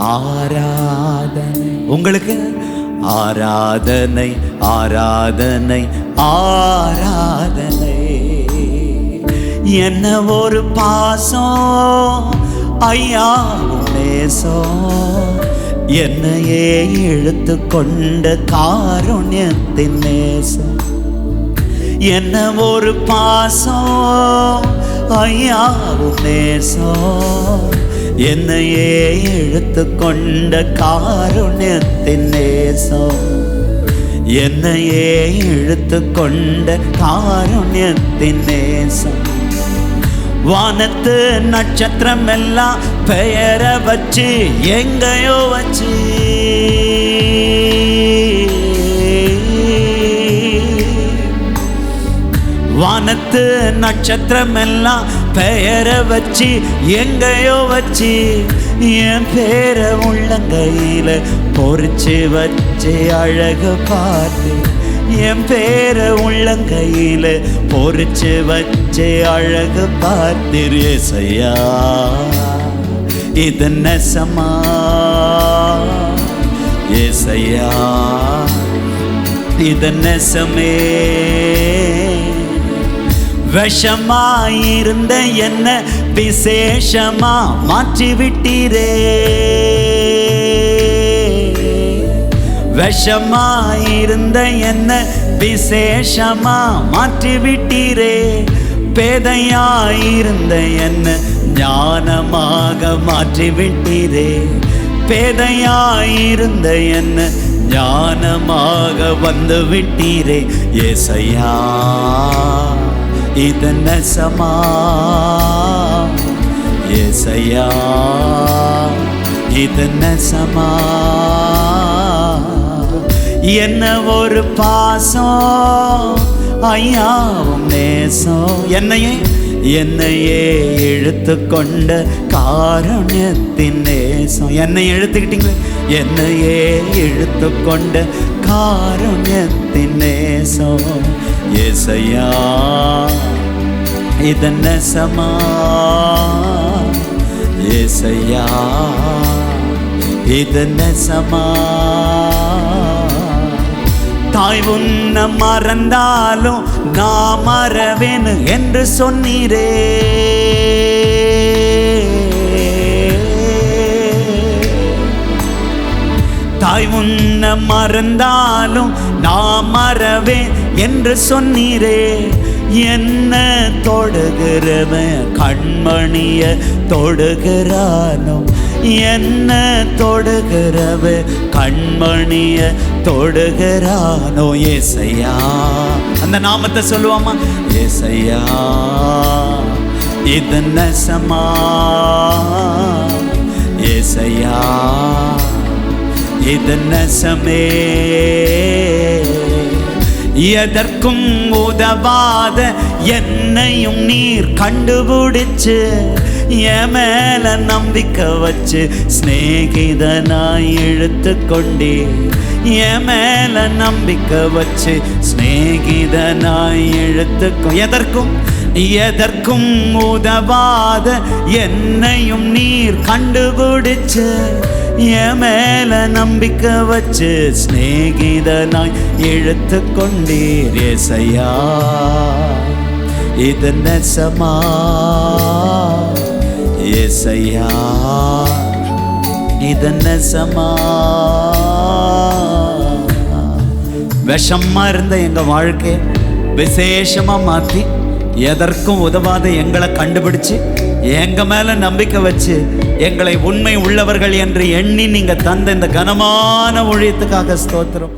ஆராதனை. உங்களுக்கு ஆராதனை ஆராதனை ஆராதனை. என்ன ஒரு பாசம் ஐயா நேசம், என்னையே இழுத்து கொண்ட காருண்யத்தின் நேசம். என்ன ஒரு பாசம் ஐயா நேசம், என்னையே இழுத்து கொண்ட காருண்யத்தின் நேசம். என்னையே இழுத்து கொண்ட காருண்யத்தின் நேசம். வானத்து நட்சத்திரம் எல்லாம் பெயரை வச்சு எங்கேயோ வச்சு, வானத்து நட்சத்திரம் எல்லாம் பெயரை வச்சு எங்கேயோ வச்சு, என் பேரை உள்ளங்கையில பொறிச்சு வச்சு அழகு பார்த்து, என் பேரை உள்ளங்கையில பொறிச்சு வச்சு அழகு பார்த்திரு ஏசையா. இது நெசமா ஏசையா, இது நெசமே. விஷமாயிருந்த என்ன விசேஷமா மாற்றி விட்டீரே, விஷமாயிருந்த என்ன விசேஷமா மாற்றி விட்டீரே. பேதையாயிருந்த என்ன ஞானமாக மாற்றி விட்டீரே. பேதையாயிருந்த என்ன ஞானமாக வந்து விட்டீரே ஏசையா. இது நெசமா ஏசையா, இது நெசமா. என்ன ஒரு பாசம் ஐயாவும் நேசம், என்னையே இழுத்து கொண்ட காருண்யத்தின் நேசம். என்னை இழுத்துக்கிட்டீங்களே, என்னையே இழுத்து கொண்ட காருண்யத்தின் நேசம் ஏசையா. இது நெசமா ஏசையா, இது நெசமா. தாய் உன்னை மறந்தாலும் நான் மறவேன் என்று சொன்னீரே. தாய் உன்னை மறந்தாலும் நான் மறவேன் என்று சொன்னீரே. என்ன தொடுகிறவன் கண்மணிய தொடுகிறானோ, என்ன தொடுகிறவ கண்மணிய தொடுகிறானோ ஏசையா. அந்த நாமத்தை சொல்லுவாமா ஏசையா. இது நெசமா ஏசையா, இது நெசமே. எதற்கும் உதவாத என்னையும் நீர் கண்டுபிடிச்சு, என் மேல நம்பிக்கை வச்சு சிநேகிதனாய் இழுத்து கொண்டே. என் மேல நம்பிக்கை வச்சு சிநேகிதனாய் இழுத்து எதற்கும் உதவாத என்னையும் நீர் கண்டுபிடிச்சு, என் மேல நம்பிக்கை வச்சு சிநேகிதனாய் இழுத்து கொண்டீர் ஏசையா. இது நெசமா ஏசையா, இது நெசமா. விஷமா இருந்த எங்க வாழ்க்கை விசேஷமா மாத்தி, எதற்கும் உதவாத எங்களை கண்டுபிடிச்சு எங்க மேல நம்பிக்கை வச்சு எங்களை உண்மை உள்ளவர்கள் என்று எண்ணி நீங்க தந்த இந்த கனமான ஊழியத்துக்காக ஸ்தோத்திரம்.